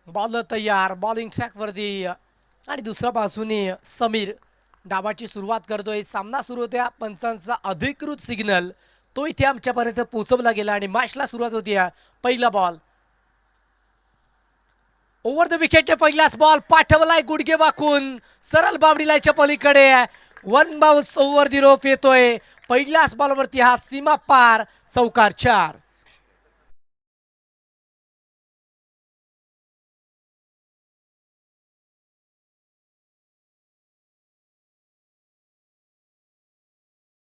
Ball तयार, bowling ट्रॅकवरती आणि दुसऱ्या बाजूने समीर डावाची सुरुवात करतोय. सामना सुरू होत्या पंचांचा अधिकृत सिग्नल तो इथे आमच्यापर्यंत पोहोचवला गेला आणि मॅचला सुरुवात होती. पहिला बॉल ओव्हर द विकेटचे पहिलाच बॉल पाठवलाय गुडघे वाकून सरळ बावडीलाच्या पलीकडे. वन बाउन्स ओव्हर दी रोप येतोय. पहिल्याच बॉलवरती हा सीमा पार चौकार 4.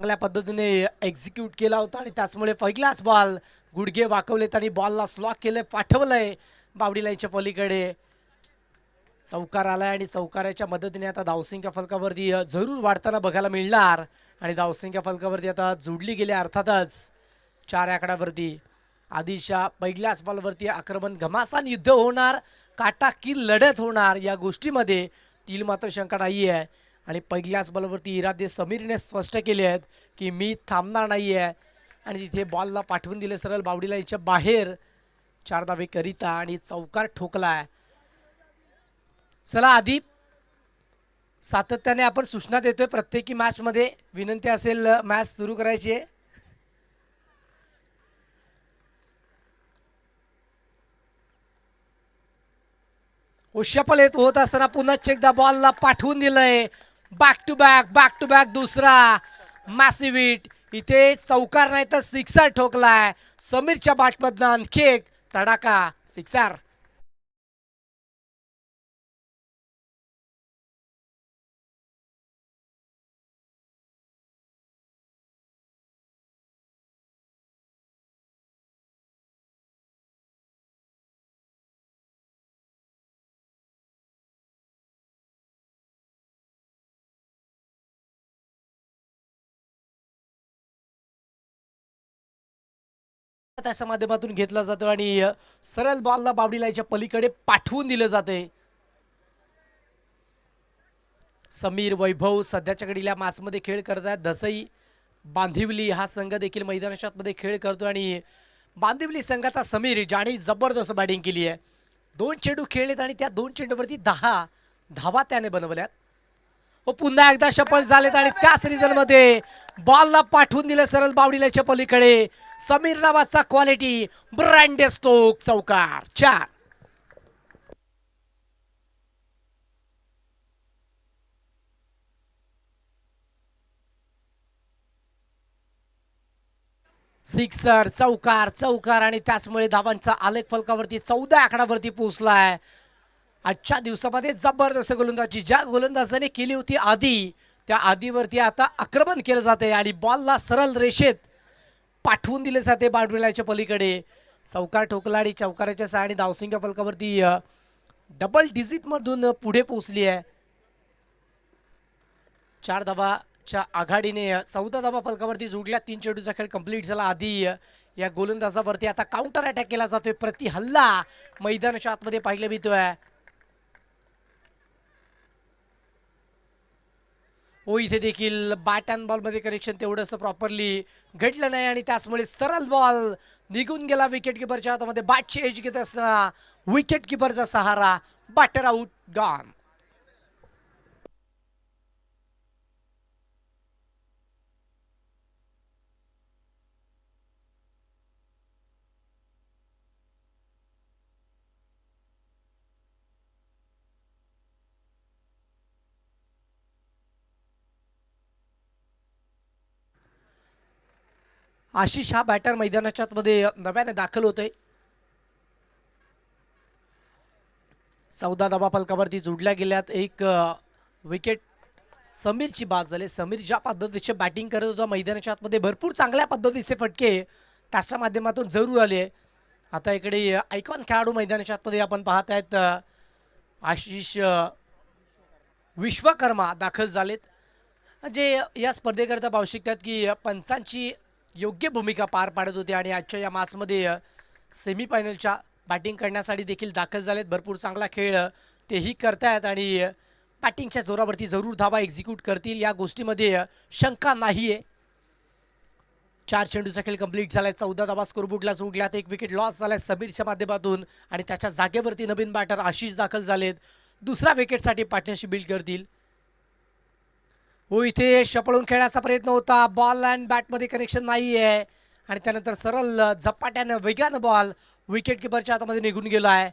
चांगल्या पद्धतीने एक्झिक्यूट केला होता आणि त्याचमुळे पहिलाच बॉल गुडघे वाकवलेत आणि बॉलला स्लॉक केलंय, पाठवलंय बावडी लाईनच्या पलीकडे. चौकार आलाय आणि चौकाराच्या मदतीने आता धावसंख्या फलकावरती जरूर वाढताना बघायला मिळणार आणि धावसंख्या फलकावरती आता जोडली गेली अर्थातच 4 आकड्यावरती. आधीच्या पहिल्याच बॉलवरती आक्रमण घमासान युद्ध होणार, काटा की लढत होणार या गोष्टीमध्ये तील मात्र शंका नाही आहे. आणि पहिल्याच बॉलवरती इरादे समीरने स्पष्ट केले आहेत की मी थांबणार नाही आहे आणि तिथे बॉलला पाठवून दिले सरळ बावडीला याच्या बाहेर 4 धावे करिता आणि चौकार ठोकलाय. चला आधी सातत्याने आपण सूचना देतोय प्रत्येकी मॅच मध्ये विनंती असेल मॅच सुरू करायची आहे. उशपल येत होत असताना पुन्हा एकदा बॉलला पाठवून दिलंय. बॅक टू बॅक दुसरा मॅसिव्ह हिट. इथे चौकार नाही तर सिक्सर ठोकलाय समीरच्या बॅटमधनं. आणखी एक तडाका सिक्सर. त्याच्या माध्यमातून घेतला जातो आणि सरळ बॉलला बावडी लाईच्या पलीकडे पाठवून दिलं जाते. समीर वैभव सध्याच्या घडीला मॅचमध्ये खेळ करत आहेत. दसई बांधिवली हा संघ देखील मैदानाच्या मध्ये खेळ करतो आणि बांधिवली संघाचा समीर ज्याने जबरदस्त बॅटिंग केली आहे. 2 चेंडू खेळलेत आणि त्या 2 चेंडूवरती 10 धावा त्याने बनवल्यात. व पुन्हा एकदा सफल झालेत आणि त्याच रिझन मध्ये बॉलला पाठवून दिलं सरळ बावडीलाच्या पलीकडे. समीर नावाचा क्वालिटी ब्रँडे स्टोक चौकार 4. सिक्सर चौकार चौकार आणि त्याचमुळे धावांचा आलेख फलकावरती 14 आकड्यावरती पोहोचलाय. आजच्या दिवसामध्ये जबरदस्त गोलंदाजी ज्या गोलंदाजाने केली होती आधी त्या आधीवरती आता आक्रमण केलं जाते आणि बॉलला सरळ रेषेत पाठवून दिले जाते बाउंड्रीलाईनच्या पलीकडे. चौकार ठोकला आणि चौकाराच्या सहाय्याने धावसंख्या फलकावरती डबल डिजिट मधून पुढे पोहोचली आहे. 4 धावाच्या आघाडीने 14 धावा फलकावरती जोडल्या. 3 चेंडूचा खेळ कंप्लीट झाला. आधी या गोलंदाजावरती आता काउंटर अटॅक केला जातोय. प्रति हल्ला मैदानाच्या आतमध्ये पाहायला मिळतोय. हो इथे देखील बॅट अँड बॉल मध्ये कनेक्शन तेवढंसं प्रॉपरली घडलं नाही आणि त्याचमुळे सरळ बॉल निघून गेला विकेट किपरच्या हातामध्ये. बॅटची एज घेत असताना विकेट किपरचा सहारा. Batter out gone. आशिष हा बॅटर मैदानाच्या मध्ये नव्याने दाखल होतोय. 14 धावा फलकावरती जोडल्या गेल्यात. एक विकेट समीरची बाद झाली. समीर ज्या पद्धतीचे बॅटिंग करत होता मैदानाच्या आतमध्ये भरपूर चांगल्या पद्धतीचे फटके त्याच्या माध्यमातून जरूर आले. आता इकडे आयकॉन खेळाडू मैदानाच्या आतमध्ये आपण पाहत आहेत आशिष विश्वकर्मा दाखल झालेत. जे या स्पर्धेकरता पाहू शकतात की पंचांची योग्य भूमिका पार पाडत होते आणि आजच्या या मॅचमध्ये सेमीफायनलच्या बॅटिंग करण्यासाठी देखील दाखल झालेत. भरपूर चांगला खेळ तेही करतायत आणि बॅटिंगच्या जोरावरती जरूर धावा एक्झिक्यूट करतील या गोष्टीमध्ये शंका नाही आहे. 4 चेंडूचा खेळ कंप्लीट झालाय. 14 धावा स्कोरबोर्डला जोडल्यात. एक विकेट लॉस झालाय समीरच्या माध्यमातून आणि त्याच्या जागेवरती नवीन बॅटर आशिष दाखल झालेत. दुसऱ्या विकेटसाठी पार्टनरशिप बिल्ड करतील. हो, इथे शपळून खेळण्याचा प्रयत्न होता. बॉल अँड बॅटमध्ये कनेक्शन नाही आहे आणि त्यानंतर सरळ झपाट्यानं वेगानं बॉल विकेट किपरच्या हातामध्ये निघून गेला आहे.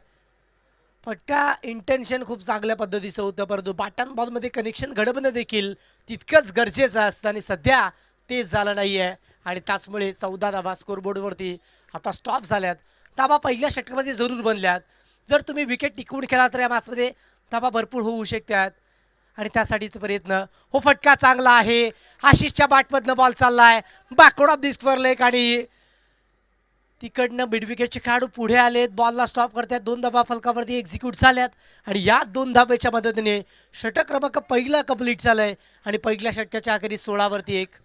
फटका इंटेन्शन खूप चांगल्या पद्धतीचं होतं, परंतु बॅट अँड बॉलमध्ये कनेक्शन घडवणं देखील तितकंच गरजेचं असतं आणि सध्या ते झालं नाही आहे आणि त्याचमुळे 14 धावा स्कोरबोर्डवरती आता स्टॉप झाल्यात. धावा पहिल्या षटकामध्ये जरूर बनल्यात. जर तुम्ही विकेट टिकवून खेळला तर या मॅचमध्ये धावा भरपूर होऊ शकतात आणि त्यासाठीच प्रयत्न. हो, फटका चांगला आहे. आशिषच्या बॅटमधनं बॉल चाललाय backward of the square leg आणि तिकडनं मिड विकेटचे खेळाडू पुढे आलेत. बॉलला स्टॉप करतात. 2 धावा फलकावरती एक्झिक्यूट झाल्यात आणि या 2 धावेच्या मदतीने षटक क्रमांक पहिला कंप्लीट झालंय आणि पहिल्या षटकाच्या अखेरी 16 वरती 1.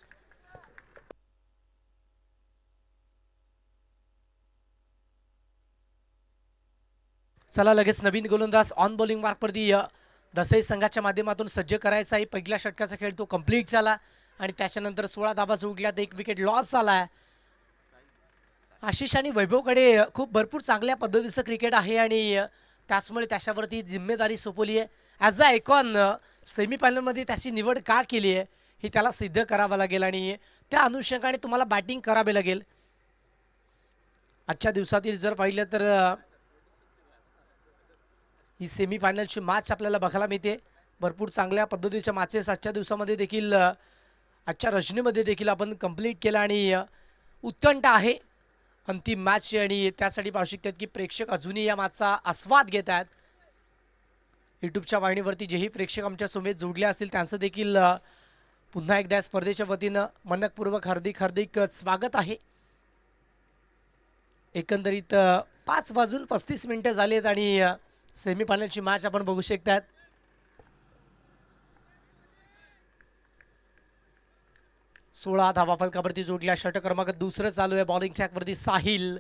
चला लगेच नवीन गोलंदाज ऑन बॉलिंग मार्कवरती दसई संघाच्या माध्यमातून सज्ज करायचा आहे. पहिल्या षटकाचा खेळ तो कंप्लीट झाला आणि त्याच्यानंतर 16 धावा जोडल्यात. एक विकेट लॉस झाला. आशिष आणि वैभवकडे खूप भरपूर चांगल्या पद्धतीचं क्रिकेट आहे आणि त्याचमुळे त्याच्यावरती जिम्मेदारी सोपवली आहे. ॲज अ आयकॉन सेमीफायनलमध्ये त्याची निवड का केली आहे हे त्याला सिद्ध करावं लागेल आणि त्या अनुषंगाने तुम्हाला बॅटिंग करावे लागेल. आजच्या दिवसातील जर पाहिलं तर ही सेमीफायनलची मॅच आपल्याला बघायला मिळते. भरपूर चांगल्या पद्धतीच्या मॅचेस आजच्या दिवसामध्ये देखील आजच्या रजनीमध्ये देखील आपण कंप्लीट केला आणि उत्कंठा आहे अंतिम मॅच आणि त्यासाठी पाहू शकतात की प्रेक्षक अजूनही या मॅचचा आस्वाद घेत आहेत. यूट्यूबच्या वाहिनीवरती जेही प्रेक्षक आमच्या समवेत जोडले असतील त्यांचं देखील पुन्हा एकदा स्पर्धेच्या वतीनं मनपूर्वक हार्दिक स्वागत आहे. एकंदरीत 5:35 झालेत आणि सेमीफायनलची मॅच आपण बघू शकतात. सोळा धावा फलकावरती जोडल्या. षटक क्रमांक दुसरं चालू आहे. बॉलिंग ट्रॅकवरती साहिल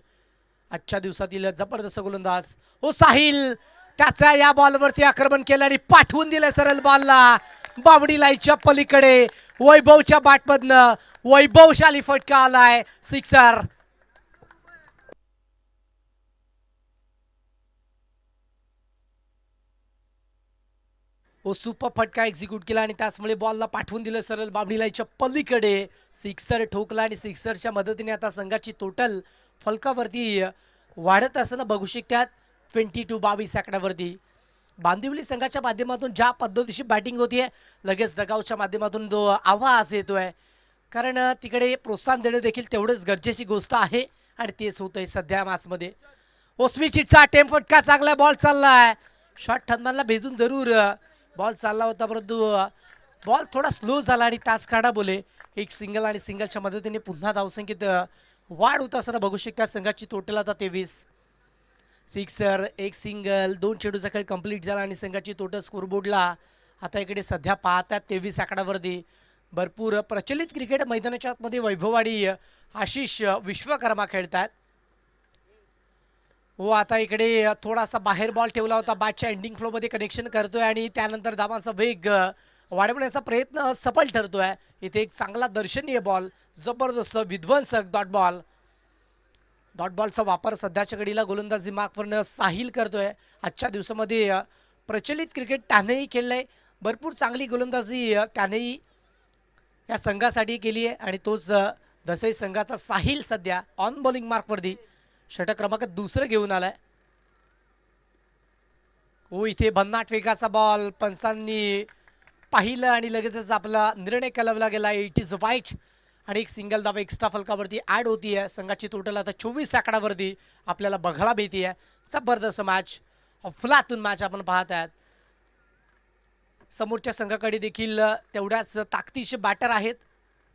आजच्या दिवसातील जबरदस्त गोलंदाज. हो, साहिल त्याच्या या बॉलवरती आक्रमण केलं आणि पाठवून दिलं सरळ बॉलला बावडी लाईनच्या पलीकडे. वैभवच्या बॅटमधनं वैभवशाली फटका आलाय. सिक्सर. ओ, सुपर फटका एक्झिक्यूट केला आणि त्याचमुळे बॉलला पाठवून दिलं सरळ बावडी लाईनच्या पलीकडे. सिक्सर ठोकला आणि सिक्सरच्या मदतीने आता संघाची टोटल फलकावरती वाढत असताना बघू शकतात. 22 आकड्यावरती बांदिवली संघाच्या माध्यमातून ज्या पद्धतीची बॅटिंग होतीये लगेच डगआउटच्या माध्यमातून जो आवाज येतोय कारण तिकडे प्रोत्साहन देणं देखील तेवढंच गरजेची गोष्ट आहे आणि तेच होतंय सध्या मॅचमध्ये. ओस्मिचिटचा अटेम्प्ट फटका चांगला बॉल चाललाय. शॉट ठरमानला भेजून जरूर बॉल चालला होता परंतु बॉल थोडा स्लो झाला आणि तास काढा बोले. एक सिंगल आणि सिंगलच्या मदतीने पुन्हा धावसंख्येत वाढ होत असताना बघू शकता. संघाची टोटल आता 23. सिक्सर, एक सिंगल, 2 चेंडूचा खेळ कंप्लीट झाला आणि संघाची टोटल स्कोरबोर्डला आता इकडे सध्या पाहतात 23 आकड्यावरती. भरपूर प्रचलित क्रिकेट मैदानाच्या आतमध्ये वैभव आणि आशिष विश्वकर्मा खेळतात. हो, आता इकडे थोडासा बाहेर बॉल ठेवला होता. बॅटच्या एंडिंग फ्लोमध्ये कनेक्शन करतोय आणि त्यानंतर धावांचा वेग वाढवण्याचा प्रयत्न सफल ठरतोय. इथे एक चांगला दर्शनीय बॉल, जबरदस्त विध्वंसक डॉट बॉलचा वापर सध्याच्या घडीला गोलंदाजी मार्कवरनं साहिल करतोय. आजच्या दिवसामध्ये प्रचलित क्रिकेट त्यानेही खेळलंय. भरपूर चांगली गोलंदाजी त्यानेही या संघासाठी केली आहे आणि तोच दसई संघाचा साहिल सध्या ऑन बॉलिंग मार्कवरती षटक क्रमांक दुसरं घेऊन आलाय. हो, इथे भन्नाट वेगाचा बॉल पंचांनी पाहिलं आणि लगेचच आपला निर्णय कळवला गेला. इट इज वाईट आणि एक सिंगल धावा एक्स्ट्रा फलकावरती ॲड होती आहे. संघाची टोटल आता 24 आकड्यावरती आपल्याला बघायला मिळते आहे. जबरदस्त मॅच, अफलातून मॅच आपण पाहत आहात. समोरच्या संघाकडे देखील तेवढ्याच ताकदीचे बॅटर आहेत.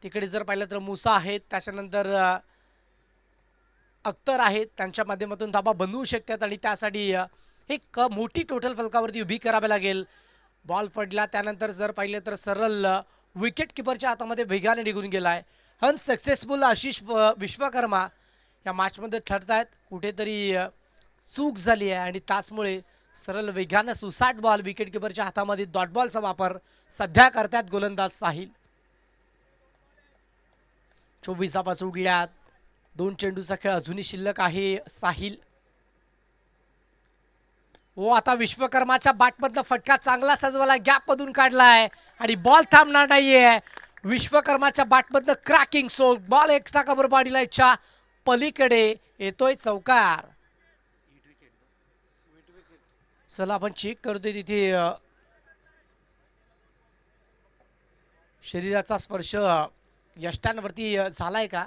तिकडे जर पाहिलं तर मुसा आहेत, त्याच्यानंतर अख्तर आहेत. त्यांच्या माध्यमातून धाबा बनवू शकतात आणि त्यासाठी एक मोठी टोटल फलकावरती उभी करावी लागेल. बॉल पडला त्यानंतर जर पाहिलं तर सरळ विकेट किपरच्या हातामध्ये वेगाने निघून गेलाय. अनसक्सेसफुल आशिष विश्वकर्मा या मॅचमध्ये ठरतायत. कुठेतरी चूक झाली आहे आणि त्याचमुळे सरळ वेगानं सुसाट बॉल विकेट किपरच्या हातामध्ये डॉट बॉलचा वापर सध्या करतात गोलंदाज साहिल. 24 धावा सोडल्यात. 2 चेंडूचा खेळ अजूनही शिल्लक आहे. साहिल आता विश्वकर्माच्या बॅटमधला फटका चांगला सजवाला गॅप मधून काढलाय आणि बॉल थांबणार नाहीये. विश्वकर्माच्या बॅटमधलं cracking so ball extra cover body लाईनच्या पलीकडे येतोय. चौकार. चला आपण चेक करतोय तिथे शरीराचा स्पर्श यष्टांवरती झालाय का.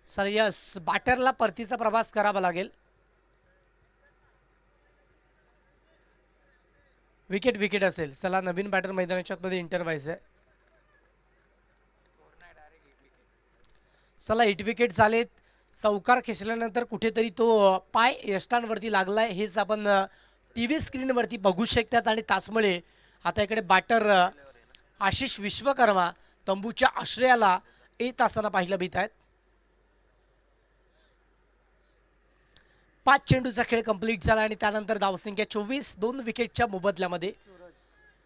सर यस, बॅटरला परतीचा प्रवास करावा लागेल. विकेट असेल. चला नवीन बॅटर मैदानाच्या मध्ये इंटर व्हायचंय. चला 8 विकेट झालेत. चौकार खेचल्यानंतर कुठेतरी तो पाय यष्टांवरती लागलाय हेच आपण टीव्ही स्क्रीनवरती बघू शकतात. आणि त्याचमुळे आता इकडे बॅटर आशिष विश्वकर्मा तंबूच्या आश्रयाला येत असताना पाहिलं भीत आहेत. 5 चेंडूचा खेळ कंप्लीट झाला आणि त्यानंतर धावसंख्या 24. 2 विकेटच्या मोबदल्यामध्ये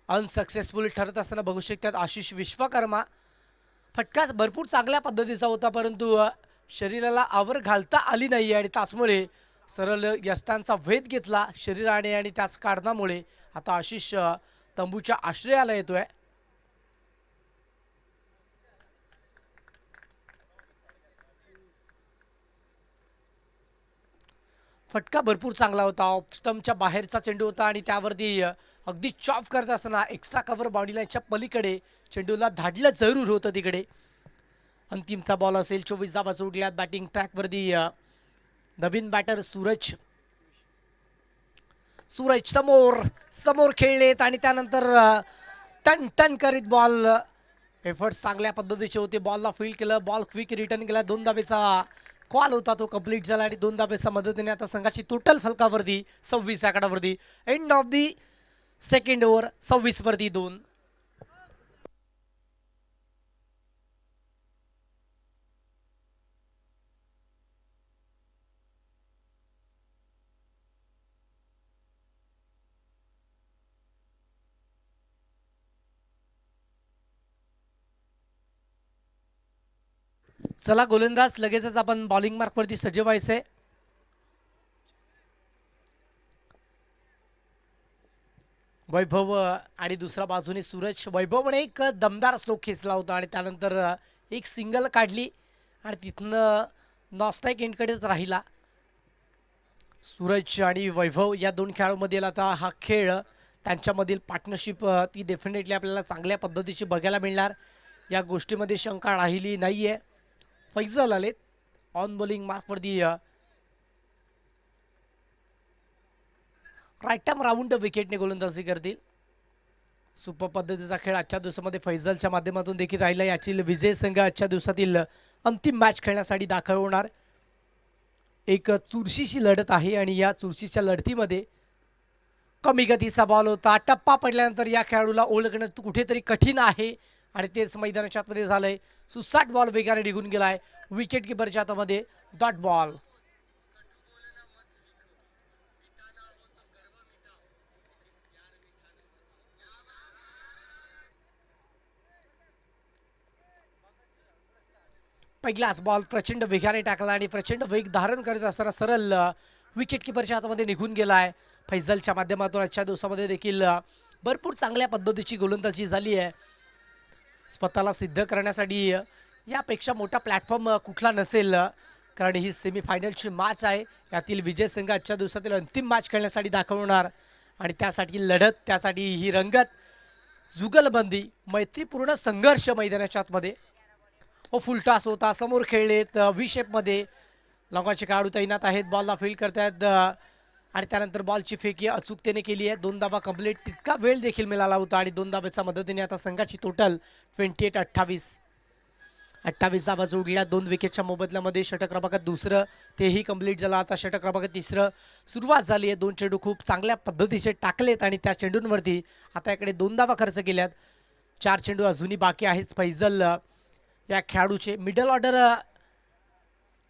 अनसक्सेसफुल ठरत असताना बघू शकतात आशिष विश्वकर्मा. फटका भरपूर चांगल्या पद्धतीचा होता परंतु शरीराला आवर घालता आली नाही आणि त्याचमुळे सरळ यष्टांचा वेध घेतला शरीराने आणि त्याच कारणामुळे आता आशिष तंबूच्या आश्रयाला येतोय. फटका भरपूर चांगला होता. ऑफ स्टंपच्या बाहेरचा चेंडू होता आणि त्यावरती अगदी चॉप करत असताना एक्स्ट्रा कव्हर बॉडी लाईनच्या पलीकडे चेंडूला धाडलं जरूर होतं तिकडे. अंतिमचा बॉल असेल. 24 धावा सोडल्यात. बॅटिंग ट्रॅकवरती नवीन बॅटर सूरज समोर खेळलेत आणि त्यानंतर टन टन करीत बॉल. एफर्ट्स चांगल्या पद्धतीचे होते. बॉलला फील्ड केलं. बॉल क्विक रिटर्न केला. 2 धावेचा कॉल होता तो कंप्लीट झाला आणि 2 धावेच्या मदतीने आता संघाची टोटल फलकावरती 26 आकडावरती. End of the second over 26 वरती 2. चला गोलंदाज लगेचच आपण बॉलिंग मार्कवरती सज्ज व्हायचंय. वैभव आणि दुसऱ्या बाजूने सूरज. वैभवने एक दमदार स्ट्रोक खेचला होता आणि त्यानंतर एक सिंगल काढली आणि तिथनं नॉस्ट्राईक एंडकडेच राहिला. सूरज आणि वैभव या 2 खेळाडूंमधील आता हा खेळ त्यांच्यामधील पार्टनरशिप ती डेफिनेटली आपल्याला चांगल्या पद्धतीची बघायला मिळणार. या गोष्टीमध्ये शंका राहिली नाहीये. फैजल आलेत ऑन बॉलिंग मार्कवरती. राईट टाइम राऊंड विकेटने गोलंदाजी करतील. सुपर पद्धतीचा खेळ आजच्या दिवसामध्ये फैजलच्या माध्यमातून देखील राहिला. याची विजय संघ आजच्या दिवसातील अंतिम मॅच खेळण्यासाठी दाखल होणार. एक चुरशीची लढत आहे आणि या चुरशीच्या लढतीमध्ये कमी गतीचा बॉल होता. टप्पा पडल्यानंतर या खेळाडूला ओळखणं कुठेतरी कठीण आहे आणि तेच मैदानाच्या आतमध्ये झालंय. सुसाट बॉल वेगाने निघून गेलाय. विकेट किपरच्या हातामध्ये डॉट बॉल. पहिलाच बॉल प्रचंड वेगाने टाकला आणि प्रचंड वेग धारण करत असताना सरळ विकेट किपरच्या हातामध्ये निघून गेलाय. फैजलच्या माध्यमातून आजच्या दिवसामध्ये देखील भरपूर चांगल्या पद्धतीची गोलंदाजी झाली आहे. स्वतःला सिद्ध करण्यासाठी यापेक्षा मोठा प्लॅटफॉर्म कुठला नसेल कारण ही सेमीफायनलची मॅच आहे. यातील विजय संघ आजच्या दिवसातील अंतिम मॅच खेळण्यासाठी दाखल होणार आणि त्यासाठी लढत, त्यासाठी ही रंगत, जुगलबंदी, मैत्रीपूर्ण संघर्ष मैदानाच्या आतमध्ये. फुलटॉस होता. समोर खेळलेत व्ही शेपमध्ये. लोकांचे खेळाडू तैनात आहेत. बॉलला फील्ड करतायत आणि त्यानंतर बॉलची फेकी अचूकतेने केली आहे. 2 धावा कंप्लीट. तितका वेळ देखील मिळाला होता आणि 2 धावेच्या मदतीने आता संघाची टोटल 28. 28 धावा जोडल्या 2 विकेटच्या मोबदल्यामध्ये. षटक क्रमांक 2 तेही कंप्लीट झाला. आता षटक क्रमांक 3 सुरुवात झाली आहे. 2 चेंडू खूप चांगल्या पद्धतीचे टाकलेत आणि त्या चेंडूंवरती आता इकडे 2 धावा खर्च केल्यात. 4 चेंडू अजूनही बाकी आहेत. फैजल या खेळाडूचे मिडल ऑर्डर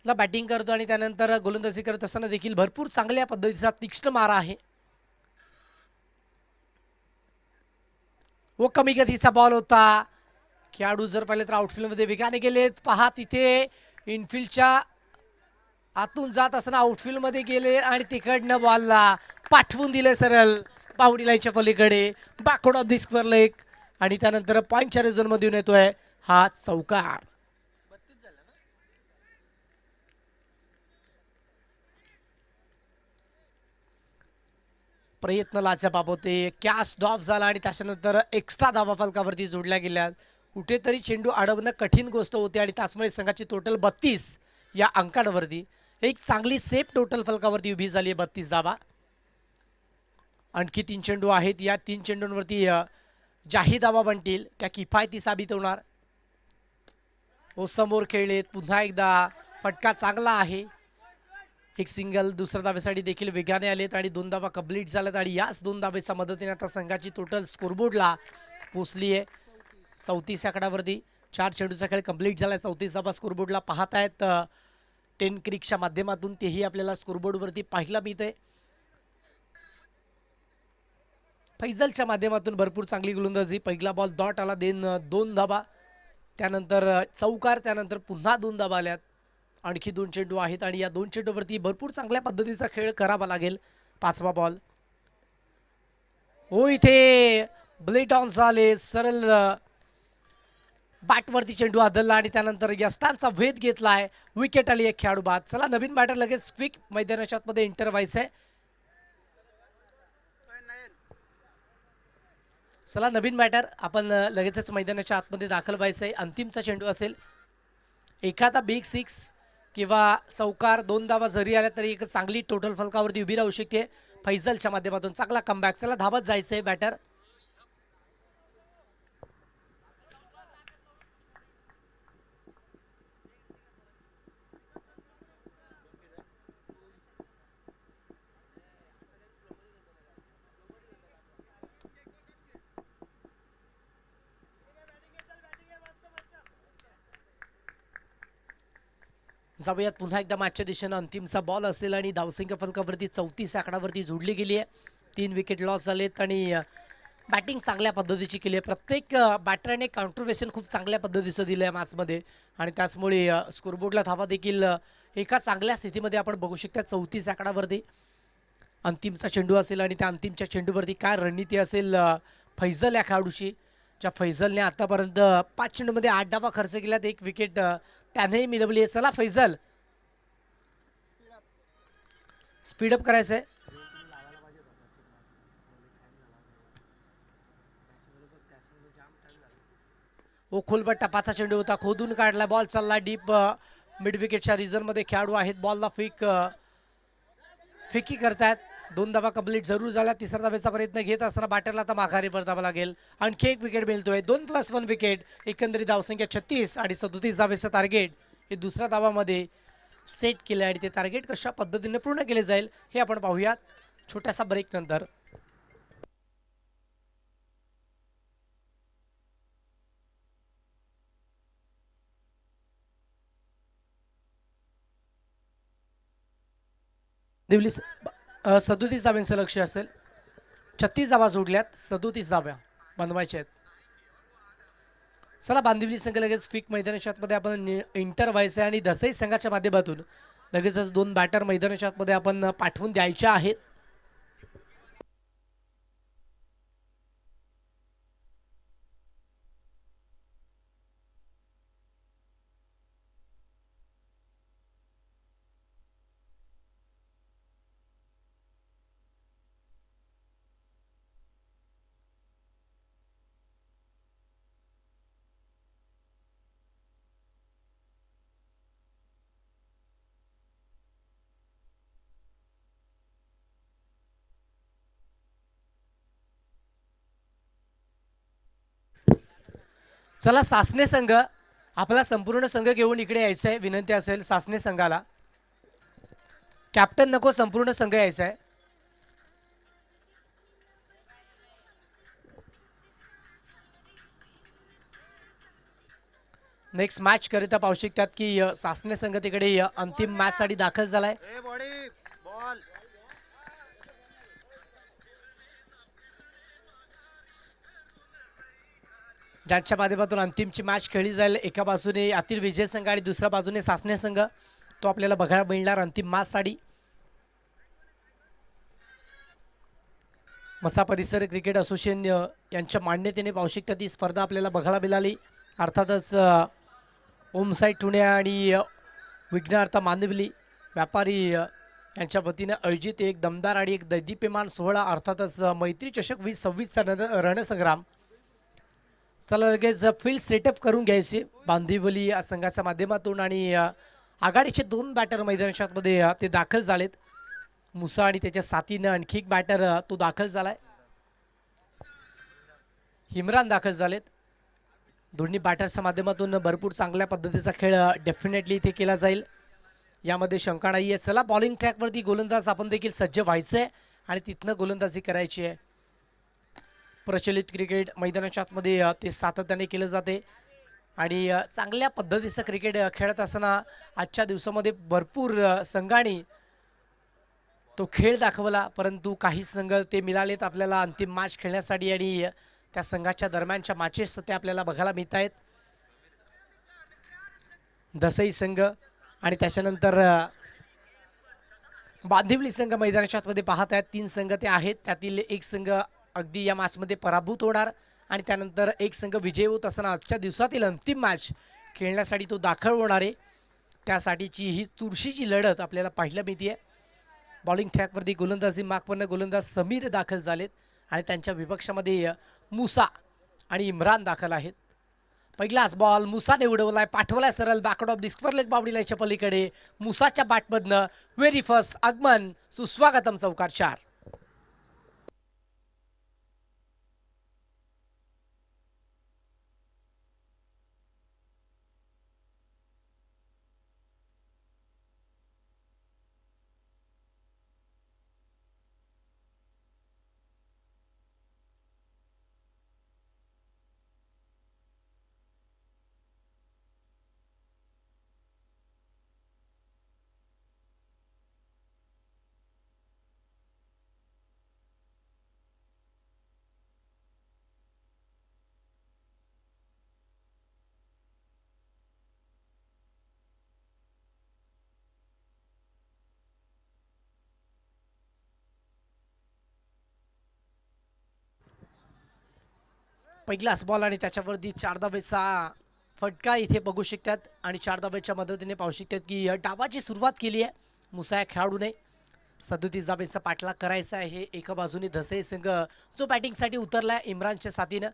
ला बॅटिंग करतो आणि त्यानंतर गोलंदाजी करत असताना देखील भरपूर चांगल्या पद्धतीचा तीक्ष्ण मारा आहे. व कमी गतीचा बॉल होता. खेळाडू जर पाहिले तर आउटफील्ड मध्ये वेगाने गेलेत. पहा तिथे इनफिल्डच्या आतून जात असताना आउटफील्ड मध्ये गेले आणि तिकडनं बॉलला पाठवून दिले सरळ बाउंड्री लाईनच्या पलीकडे, backward of the square leg. आणि त्यानंतर पॉईंटच्या रेझोन मध्ये येतोय हा चौकार. प्रयत्न लाचाबाब होते, कॅच डॉफ झाला आणि त्याच्यानंतर एक्स्ट्रा धावा फलकावरती जोडल्या गेल्या. कुठेतरी चेंडू अडवणं कठीण गोष्ट होती आणि त्याचमुळे संघाची टोटल 32 या अंकांवरती एक चांगली सेफ टोटल फलकावरती उभी झाली आहे. 32 धावा. आणखी 3 चेंडू आहेत. या 3 चेंडूंवरती जाही धावा बनतील त्या किफायती साबित होणार. ओ समोर खेळलेत, पुन्हा एकदा फटका चांगला आहे. एक सिंगल दुसऱ्या धावेसाठी देखील वेगाने आलेत आणि 2 धावा कंप्लीट झाल्यात आणि याच 2 धावेच्या मदतीने आता संघाची टोटल स्कोरबोर्डला पोहोचली आहे 34 आकड्यावरती. 4 चेंडूचा खेळ कंप्लीट झालाय. 34 धावा स्कोरबोर्डला पाहतायत 10 क्रिकच्या माध्यमातून, तेही आपल्याला स्कोरबोर्डवरती पाहायला मिळते. फैजलच्या माध्यमातून भरपूर चांगली गोलंदाजी. पहिला बॉल डॉट आला, 2 धावा, त्यानंतर चौकार, त्यानंतर पुन्हा 2 धावा आल्यात. आणखी 2 चेंडू आहेत आणि या 2 चेंडूवरती भरपूर चांगल्या पद्धतीचा खेळ करावा लागेल. 5वा बॉल. हो, इथे ब्लेड ऑन झाले, सरळ बॅटवरती चेंडू आदलला आणि त्यानंतर यष्टांचा वेध घेतलाय. विकेट आली एक खेळाडू बाद. चला नवीन बॅटर लगेच क्विक मैदानाच्या आतमध्ये एंटर व्हायचंय. चला नवीन बॅटर आपण लगेचच मैदानाच्या आतमध्ये दाखल व्हायचंय. अंतिमचा चेंडू असेल. एखादा बिग 6 किंवा चौकार 2 धावा जरी आल्या तरी एक चांगली टोटल फलकावरती उभी राहू शकते फैजलच्या माध्यमातून. चांगला कमबॅक. चला धावत जायचंय बॅटर. जाऊयात पुन्हा एकदा मॅचच्या दिशेनं. अंतिमचा बॉल असेल आणि धावसंख्या फलकावरती 34 आकड्यावरती जोडली गेली आहे. 3 विकेट लॉस झालेत आणि बॅटिंग चांगल्या पद्धतीची केली आहे. प्रत्येक बॅटरने काउंटरवेशन खूप चांगल्या पद्धतीचं दिलं आहे मॅचमध्ये आणि त्याचमुळे स्कोरबोर्डला धावा देखील एका चांगल्या स्थितीमध्ये आपण बघू शकता. 34 आकड्यावरती अंतिमचा चेंडू असेल आणि त्या अंतिमच्या चेंडूवरती काय रणनीती असेल फैजल या खेळाडूची, ज्या फैजलने आतापर्यंत 5 चेंडूमध्ये 8 धावा खर्च केल्यात. 1 विकेट त्यानेही मिळवली आहे. चला फैजल, स्पीडअप करायचंय. ओ खोलबट टपाचा चेंडू होता, खोदून काढला. बॉल चालला डीप मिड विकेटच्या रिझन मध्ये. खेळाडू आहेत बॉलला फेकी करतायत. 2 धावा कंप्लीट जरूर झाल्या. 3ऱ्या धावेचा प्रयत्न घेत असताना बॅटरला आता माघारी परतावा लागेल. आणखी 1 विकेट मिळतोय. 2+1 विकेट. एकंदरीत धावसंख्या 36 आणि 37 धावेचं टार्गेट हे दुसऱ्या धावामध्ये सेट केलं आणि ते टार्गेट कशा पद्धतीने पूर्ण केले जाईल हे आपण पाहूयात छोट्यासा ब्रेक नंतर. दिवली 37 धाव्यांचं लक्ष असेल. 36 धावा जोडल्यात, 37 धाव्या बनवायच्या आहेत. चला बांदिवली संघ लगेच क्विक मैदानाच्या आतमध्ये आपण एंटर व्हायचं आहे आणि दसई संघाच्या माध्यमातून लगेचच 2 बॅटर मैदानाच्या आतमध्ये आपण पाठवून द्यायच्या आहेत. चला सासने संघ, आपला संपूर्ण संघ घेऊन इकडे यायचं आहे. विनंती असेल सासने संघाला. कॅप्टन नको, संपूर्ण संघ यायचा आहे. नेक्स्ट मॅच करिता पाहू शकतात की सासने संघ तिकडे अंतिम मॅच साठी दाखल झालाय. ज्यांच्या माध्यमातून अंतिमची मॅच खेळली जाईल. एका बाजूने आतील विजय संघ आणि दुसऱ्या बाजूने सासने संघ, तो आपल्याला बघायला मिळणार अंतिम मॅच साठी. मसा परिसर क्रिकेट असोसिएशन यांच्या मान्यतेने पाहू शकता ती स्पर्धा आपल्याला बघायला मिळाली. अर्थातच ओम साई ठुणे आणि विघ्नहर्ता मांदिवली व्यापारी यांच्या वतीनं आयोजित एक दमदार आणि एक दैदीप्यमान सोहळा, अर्थातच मैत्री चषक 2026चा रणसंग्राम. चला लगेच फील्ड सेटअप करून घ्यायचे बांदिवली या संघाच्या माध्यमातून. आणि आघाडीचे 2 बॅटर मैदानामध्ये ते दाखल झालेत. मुसा आणि त्याच्या साथीनं आणखी एक बॅटर तो दाखल झालाय. इम्रान दाखल झालेत. दोन्ही बॅटर्सच्या माध्यमातून भरपूर चांगल्या पद्धतीचा खेळ डेफिनेटली इथे केला जाईल, यामध्ये शंका नाही आहे. चला बॉलिंग ट्रॅकवरती गोलंदाज आपण देखील सज्ज व्हायचंय आणि तिथनं गोलंदाजी करायची आहे. प्रचलित क्रिकेट मैदानाच्या आतमध्ये ते सातत्याने केलं जाते आणि चांगल्या पद्धतीचं क्रिकेट खेळत असताना आजच्या दिवसामध्ये भरपूर संघांनी तो खेळ दाखवला, परंतु काही संघ ते मिळालेत आपल्याला अंतिम मॅच खेळण्यासाठी आणि त्या संघाच्या दरम्यानच्या मॅचेस ते आपल्याला बघायला मिळत आहेत. दसई संघ आणि त्याच्यानंतर बांदिवली संघ मैदानाच्या आतमध्ये पाहत आहेत. 3 संघ ते आहेत, त्यातील एक संघ अगदी या मॅचमध्ये पराभूत होणार आणि त्यानंतर एक संघ विजयी होत असताना आजच्या दिवसातील अंतिम मॅच खेळण्यासाठी तो दाखल होणार आहे. त्यासाठीची ही चुरशीची लढत आपल्याला पाहायला मिळते. बॉलिंग ट्रॅकवरती गोलंदाजी मागवरनं गोलंदाज समीर दाखल झालेत आणि त्यांच्या विपक्षामध्ये मुसा आणि इम्रान दाखल आहेत. पहिलाच बॉल मुसाने उडवलाय, पाठवलाय सरळ backward of the square leg boundary लाईनच्या पलीकडे. मुसाच्या बॅटमधनं व्हेरी फर्स्ट आगमन, सुस्वागतम, चौकार 4. पहिलाच बॉल आणि त्याच्यावरती 4 धावेचा फटका इथे बघू शकतात आणि 4 धावेच्या मदतीने पाहू शकतात की डावाची सुरुवात केली आहे मुसा या खेळाडूने. 37 धावेचा पाठलाग करायचा आहे. एका बाजूने धसई संघ जो बॅटिंगसाठी उतरलाय इम्रानच्या साथीनं.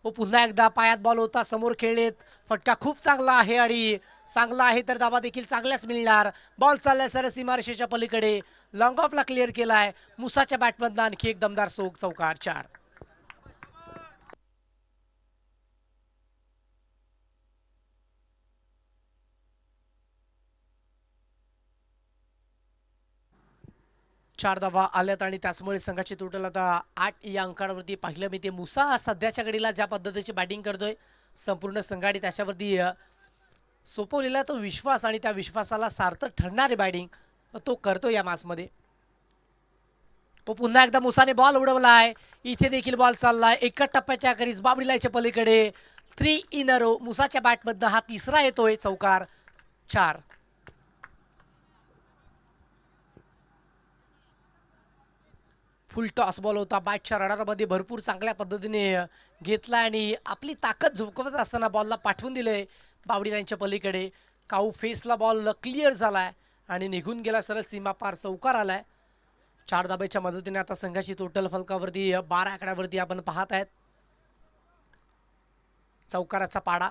व पुन्हा एकदा पायात बॉल होता, समोर खेळलेत, फटका खूप चांगला आहे आणि चांगला आहे तर धावा देखील चांगल्याच मिळणार. बॉल चाललाय सर सीमारेषेच्या पलीकडे, लॉंग ऑफला क्लिअर केलाय. मुसाच्या बॅटमधनं आणखी एक दमदार सोग, चौकार 4. चार धावा आल्यात आणि त्याचमुळे संघाची टोटल आता 8 या अंकावरती पाहिलं मी. ते मुसा सध्याच्या घडीला ज्या पद्धतीची बॅटिंग करतोय, संपूर्ण संघाने त्याच्यावरती सोपवलेला तो विश्वास आणि त्या विश्वासाला सार्थक ठरणारी बॅटिंग तो करतो या मॅचमध्ये. तो पुन्हा एकदा मुसाने बॉल उडवलाय, इथे देखील बॉल चाललाय एका टप्प्याच्या अखेरीस बाउंड्री लाईनच्या पलीकडे. 3 इन अ रो मुसाच्या बॅटमधनं हा तिसरा येतोय, चौकार 4. फुल टॉस बॉल होता, बॅटच्या रडारमध्ये भरपूर चांगल्या पद्धतीने घेतला आणि आपली ताकद झुकवत असताना बॉलला पाठवून दिले बावडी लाईनच्या पलीकडे. काऊ फेसला बॉल क्लिअर झालाय आणि निघून गेला सरळ सीमा पार, चौकार आलाय. 4 धाब्याच्या मदतीने आता संघाची टोटल फलकावरती 12 आकड्यावरती आपण पाहत आहेत. चौकाराचा पाडा,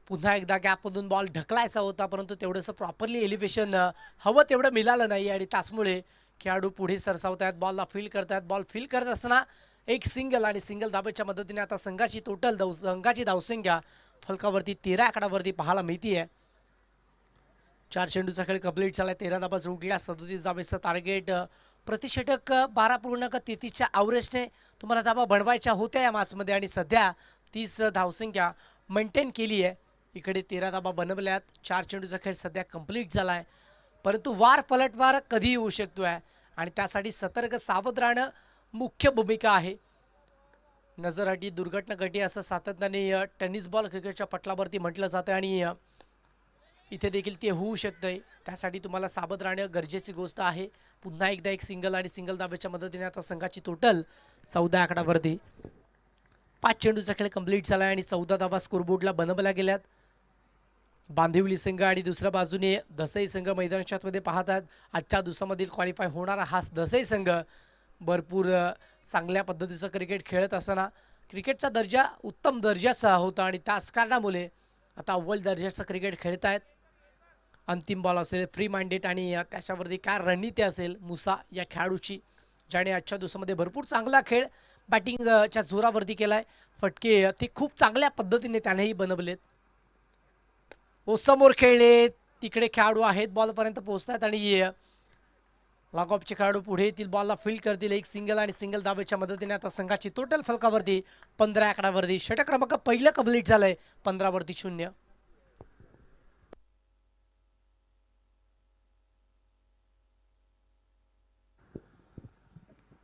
पुन्हा एकदा गॅपमधून बॉल ढकलायचा होता, परंतु तेवढंसं प्रॉपरली एलिव्हेशन हवं तेवढं मिळालं नाही आणि त्याचमुळे खेळाडू पुढे सरसावत आहेत, बॉलला फील्ड करतात. बॉल फील्ड करत असताना एक सिंगल आणि सिंगल धाब्याच्या मदतीने आता संघाची टोटल संघाची धावसंख्या फलकावरती 13 आकड्यावरती पाहायला मिळतीये. 4 चेंडूचा खेळ कंप्लीट झालाय, 13 धाबा जोडल्या, 37 धाबेचं टार्गेट. प्रतिषटक 12.33च्या ॲव्हरेजने तुम्हाला धाबा बनवायच्या होत्या या मॅचमध्ये आणि सध्या 30 धावसंख्या मेंटेन केली आहे. इकडे 13 धाबा बनवल्यात. 4 चेंडूचा खेळ सध्या कंप्लीट झालाय, परंतु वार पलटवार कधी होऊ शकतोय आणि त्यासाठी सतर्क सावध राहणं मुख्य भूमिका आहे. नजरअटी दुर्घटना घटी असं सातत्याने टेनिस बॉल क्रिकेटच्या पटलावरती म्हटलं जातं आणि इथे देखील ते होऊ शकतंय. त्यासाठी तुम्हाला सावध राहणं गरजेची गोष्ट आहे. पुन्हा एकदा एक सिंगल आणि सिंगल धाब्याच्या मदतीने आता संघाची टोटल 14 आकडावरती. 5 चेंडूचा खेळ कंप्लीट झाला आणि 14 धावा स्कोरबोर्डला बनवल्या गेल्यात. बांदिवली संघ आणि दुसऱ्या बाजूने दसई संघ मैदानाच्या आतमध्ये पाहतात. आजच्या दिवसामधील क्वालिफाय होणारा हा दसई संघ भरपूर चांगल्या पद्धतीचं क्रिकेट खेळत असताना क्रिकेटचा दर्जा उत्तम दर्जाचा होता आणि त्याच कारणामुळे आता अव्वल दर्जाचं क्रिकेट खेळत आहेत. अंतिम बॉल असेल, फ्री माइंडेड आणि त्याच्यावरती काय रणनीती असेल मुसा या खेळाडूची, ज्याने आजच्या दिवसामध्ये भरपूर चांगला खेळ बॅटिंगच्या जोरावरती केलाय. फटके ते खूप चांगल्या पद्धतीने त्यानेही बनवलेत. समोर खेळले तिकडे खेळाडू आहेत, बॉलपर्यंत पोहोचतात आणि लॉकऑफचे खेळाडू पुढे येतील, बॉलला फील्ड करतील. एक सिंगल आणि सिंगल धावेच्या मदतीने आता संघाची टोटल फलकावरती 15 आकडावरती. षटक क्रमांक पहिलं कंप्लीट झालंय 15-0.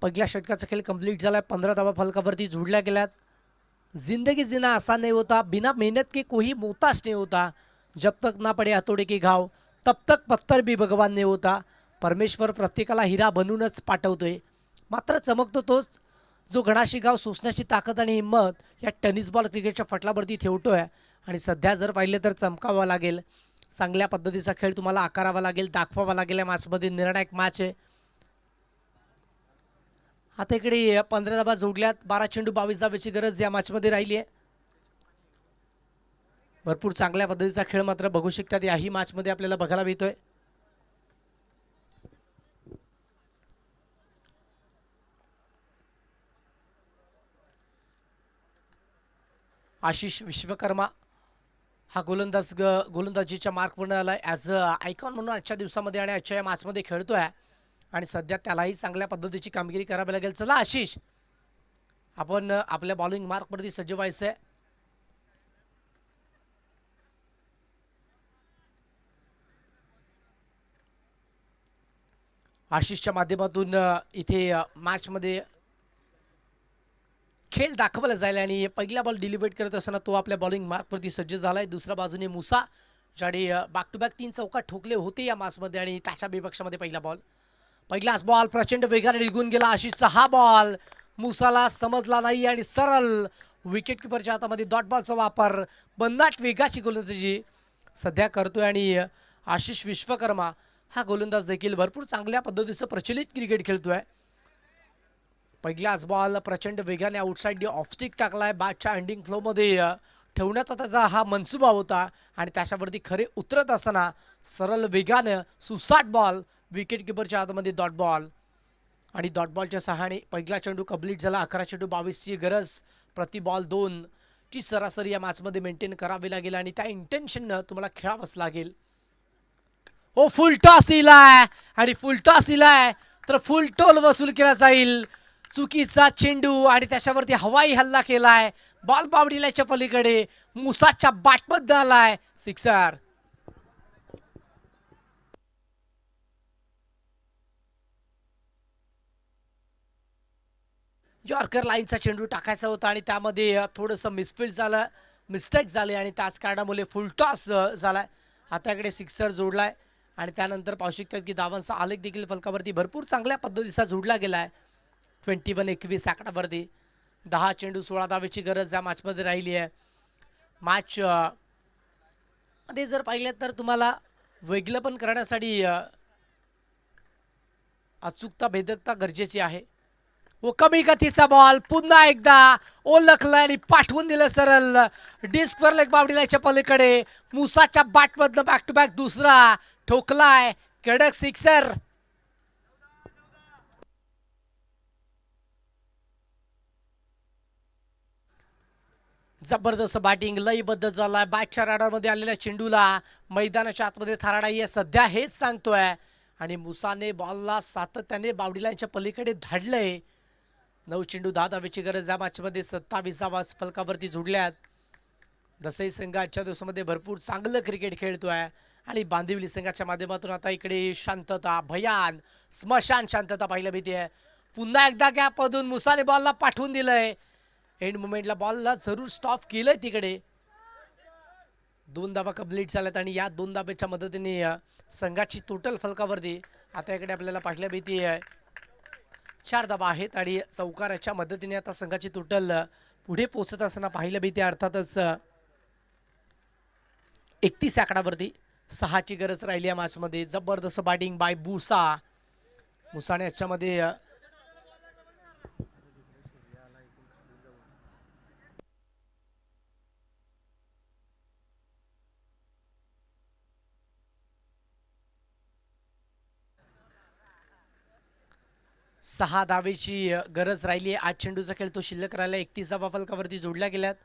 पहिल्या षटकाचा खेळ कंप्लीट झालाय. 15 धावा फलकावरती जोडल्या गेल्यात. जिंदगी जीना आसान नहीं होता, बिना मेहनत के कोई मोहताज नहीं होता, जब तक ना पडे हातोडे के घाव तब तक पत्थर भी भगवान नहीं होता. परमेश्वर प्रत्येकाला हिरा बनवूनच पाठवतोय, मात्र चमकतो तोच जो घणाशी गाव सोसण्याची ताकद आणि हिंमत या टेनिस बॉल क्रिकेटच्या फटलावरती ठेवतोय. आणि सध्या जर पाहिलं तर चमकावं लागेल, चांगल्या पद्धतीचा खेळ तुम्हाला आकारावा लागेल, दाखवावा लागेल. या मॅचमध्ये निर्णायक मॅच आहे. आता इकडे 15 धावा जोडल्यात. 12 चेंडू 22 धावेची गरज या मॅचमध्ये राहिली आहे. भरपूर चांगल्या पद्धतीचा खेळ मात्र बघू शकतात याही मॅचमध्ये आपल्याला बघायला मिळतोय. आशिष विश्वकर्मा हा गोलंदाजीच्या मार्कवर आलाय ॲज अ आयकॉन म्हणून आजच्या दिवसामध्ये आणि आजच्या या मॅचमध्ये खेळतोय आणि सध्या त्यालाही चांगल्या पद्धतीची कामगिरी करावी लागेल. चला आशिष, आपण आपल्या बॉलिंग मार्कवरती सज्ज व्हायचं आहे. आशिषच्या माध्यमातून इथे मॅचमध्ये खेळ दाखवला जाईल आणि पहिला बॉल डिलिव्हर करत असताना तो आपल्या बॉलिंग मार्कवरती सज्ज झालाय. दुसऱ्या बाजूने मुसा, ज्याने बॅक टू बॅक 3 चौका ठोकले होते या मॅचमध्ये आणि त्याच्या विपक्षामध्ये पहिलाच बॉल प्रचंड वेगाने निघून गेला. आशिषचा हा बॉल मुसाला समजला नाही आणि सरळ विकेट किपरच्या हातामध्ये डॉट बॉलचा वापर. बंदाट वेगाची गोलंदाजी सध्या करतोय आणि आशिष विश्वकर्मा हा गोलंदाज देखील भरपूर चांगल्या पद्धतीचं प्रचलित क्रिकेट खेळतोय. पहिलाच बॉल प्रचंड वेगाने आउटसाइड ऑफ स्टिक टाकलाय. बॅटच्या एंडिंग फ्लोमध्ये ठेवण्याचा त्याचा हा मनसुबा होता आणि त्याच्यावरती खरे उतरत असताना सरळ वेगानं सुसाट बॉल विकेट किपरच्या हातामध्ये डॉट बॉल आणि डॉट बॉलच्या सहाय्याने पहिला चेंडू कंप्लीट झाला. 11 चेंडू 22ची गरज, प्रति बॉल 2 ची सरासरी या मॅचमध्ये मेंटेन करावी लागेल आणि त्या इंटेन्शननं तुम्हाला खेळावंच लागेल. फुल टॉस दिलाय आणि फुल टॉस दिलाय तर फुल टोल वसूल केला जाईल. चुकीचा चेंडू आणि त्याच्यावरती हवाई हल्ला केलाय. बॉल बावडीलाच्या पलीकडे मुसाच्या बॅटमध्ये आलाय. सिक्सर. यॉर्कर लाईनचा चेंडू टाकायचा होता आणि त्यामध्ये थोडंसं मिस्टेक झाले आणि त्याच कारणामुळे फुल टॉस झालाय. हाताकडे सिक्सर जोडलाय आणि त्यानंतर पाहू शकतात की धावांचा आलेख देखील फलकावरती भरपूर चांगल्या पद्धतीचा जोडला गेलाय. 21-21 आकडावरती 10 चेंडू 16 धावेची गरज या मॅचमध्ये राहिली आहे. मॅच मध्ये जर पाहिलं तर तुम्हाला वेगळं पण करण्यासाठी अचूकता भेदकता गरजेची आहे. कमी गतीचा बॉल पुन्हा एकदा ओळखला आणि पाठवून दिलं सरळ डिस्कवर लेग बावडीलाच्या पलीकडे. मुसाच्या बॅटमधनं बॅक टू बॅक दुसरा ठोकलाय. कडक सिक्सर. जबरदस्त बॅटिंग लयबद्ध झालाय. बॅटच्या राडारमध्ये आलेल्या चेंडूला मैदानाच्या आतमध्ये थाराडा आहे सध्या हेच सांगतोय आणि मुसाने बॉलला सातत्याने बावडीलाच्या पलीकडे धाडलंय. 9 चेंडू 10 धावेची गरज या मॅचमध्ये 27 धावा फलकावरती जोडल्यात. दसई संघ आजच्या दिवसामध्ये भरपूर चांगलं क्रिकेट खेळतोय आणि बांदिवली संघाच्या माध्यमातून आता इकडे शांतता, भयान स्मशान शांतता पाहायला मिळते. पुन्हा एकदा गॅपमधून मुसाने बॉलला पाठवून दिलंय. एंड मुमेंटला बॉलला जरूर स्टॉप केलंय तिकडे. 2 धावा कंप्लीट झाल्यात आणि या 2 धाब्याच्या मदतीने संघाची टोटल फलकावरती आता इकडे आपल्याला पाहायला मिळते आहे 4 धावा आहेत आणि चौकाराच्या मदतीने आता संघाची टोटल पुढे पोहोचत असताना पाहायला मिळते. अर्थातच 31 आकडावरती 6ची गरज राहिली या मॅचमध्ये. जबरदस्त बॅटिंग बाय मुसाने याच्यामध्ये सहा धावेची गरज राहिली आहे. 8 चेंडूचा खेळ तो शिल्लक राहिला. 31 धावा फलकावरती जोडल्या गेल्यात.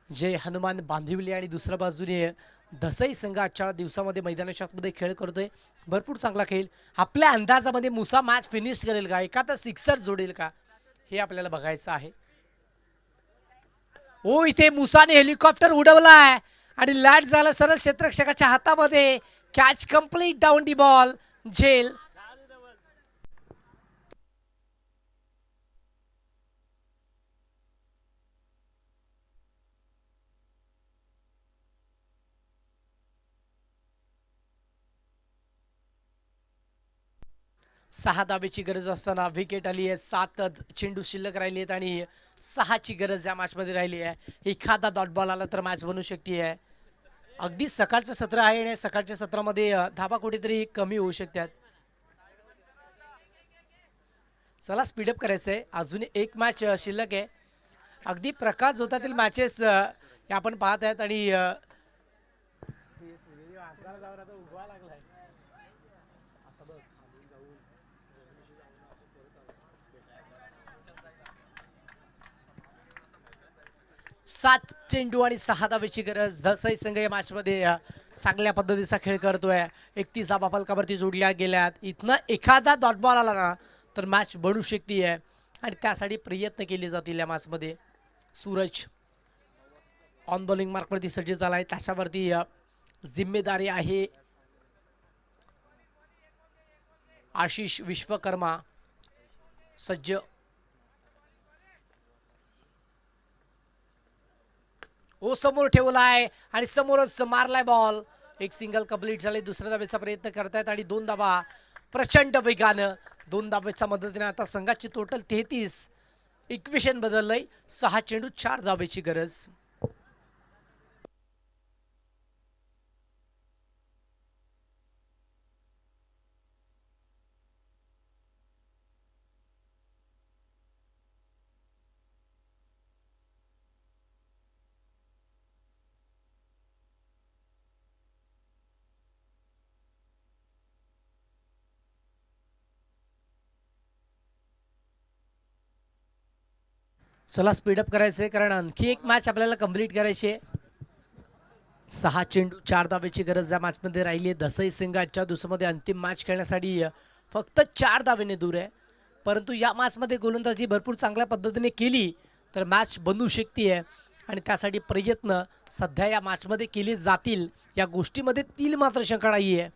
जय हनुमान बांधिवली आणि दुसऱ्या बाजूने दसई संघ आजच्या दिवसामध्ये मैदानाच्या आतमध्ये खेळ करतोय. भरपूर चांगला खेळ. आपल्या अंदाजामध्ये मुसा मॅच फिनिश करेल का, एखादा सिक्सर जोडेल का, हे आपल्याला बघायचं आहे. ओ इथे मुसाने हेलिकॉप्टर उडवलाय आणि लँड झालं सरळ क्षेत्ररक्षकाच्या हातामध्ये. Catch complete down the ball झेल. सहा धावेची गरज असताना विकेट आली आहे. 7 चेंडू शिल्लक राहिली आहेत आणि 6ची गरज या मॅचमध्ये राहिली आहे. एखादा डॉट बॉल आला तर मॅच बनू शकते आहे. अगदी सकाळचं सत्र आहे आणि सकाळच्या सत्रामध्ये धावा कुठेतरी कमी होऊ शकतात. चला स्पीडअप करायचं आहे. अजून एक मॅच शिल्लक आहे. अगदी प्रकाश झोतातील मॅचेस आपण पाहत आहेत आणि सात चेंडू आणि 6 धावेची गरज. दसई संघ या मॅचमध्ये चांगल्या पद्धतीचा खेळ करतोय. 31 धावा फलकावरती जोडल्या गेल्यात. इथनं एखादा डॉट बॉल आला ना तर मॅच बनू शकते आहे आणि त्यासाठी प्रयत्न केले जातील या मॅचमध्ये. सूरज ऑन बॉलिंग मार्कवरती सज्ज झाला आहे. त्याच्यावरती जिम्मेदारी आहे आशिष विश्वकर्मा. सज्ज ओ समोर ठेवलाय आणि समोरच मारलाय बॉल. एक सिंगल कंप्लीट झाले. दुसऱ्या धावेचा प्रयत्न करतायत आणि 2 धावा प्रचंड वेगानं. 2 धावेच्या मदतीने आता संघाची टोटल 33. इक्वेशन बदललंय. 6 चेंडू 4 धावेची गरज. चला स्पीडअप करायचंय कारण आणखी एक मॅच आपल्याला कंप्लीट करायची आहे. 6 चेंडू 4 धावेची गरज या मॅचमध्ये राहिली आहे. दसई संघ आजच्या दिवसामध्ये अंतिम मॅच खेळण्यासाठी फक्त 4 धावेने दूर आहे. परंतु या मॅचमध्ये गोलंदाजी भरपूर चांगल्या पद्धतीने केली तर मॅच बनू शकते आहे आणि त्यासाठी प्रयत्न सध्या या मॅचमध्ये केले जातील. या गोष्टीमध्ये तील मात्र शंका नाही आहे.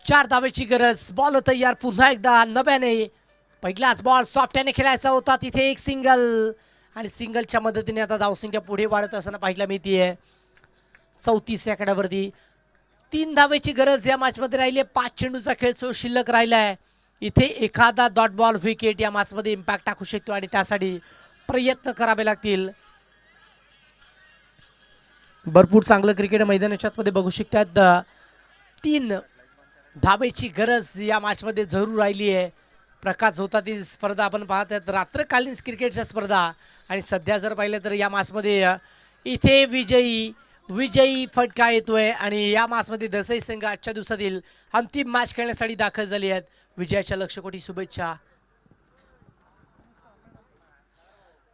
चार धावेची गरज. बॉल तयार पुन्हा एकदा नव्याने. पहिलाच बॉल सॉफ्टने खेळायचा होता. तिथे एक सिंगल आणि सिंगलच्या मदतीने आता धावसंख्या पुढे वाढत असताना पाहायला मिळते. 34 आकड्यावरती 3 धावेची गरज या मॅचमध्ये राहिली आहे. 5 चेंडूचा खेळ शिल्लक राहिला आहे. इथे एखादा डॉट बॉल विकेट या मॅचमध्ये इम्पॅक्ट टाकू शकतो आणि त्यासाठी प्रयत्न करावे लागतील. भरपूर चांगलं क्रिकेट मैदानाच्या आतमध्ये बघू शकतात. 3 धावेची गरज या मॅचमध्ये जरूर राहिली आहे. प्रकाश होतातील स्पर्धा आपण पाहत आहेत. रात्रकालीन क्रिकेटच्या स्पर्धा आणि सध्या जर पाहिलं तर या मॅचमध्ये इथे विजयी फटका येतोय आणि या मॅचमध्ये दसई संघ आजच्या दिवसातील अंतिम मॅच खेळण्यासाठी दाखल झाली आहेत. विजयाच्या लक्षकोटी शुभेच्छा.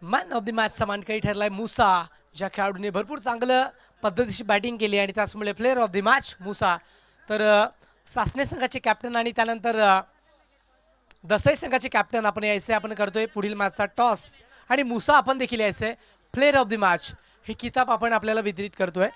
मॅन ऑफ द मॅचचा मानकरी ठरलाय मुसा, ज्या खेळाडूने भरपूर चांगलं पद्धतीची बॅटिंग केली आणि त्याचमुळे player of the match Musa. तर सासने संघाचे कॅप्टन आणि त्यानंतर दसई संघाचे कॅप्टन आपण यायचे आपण करतोय पुढील मॅचचा टॉस आणि मुसा आपण देखील यायचंय प्लेअर ऑफ द मॅच हे किताब आपण आपल्याला वितरित करतोय.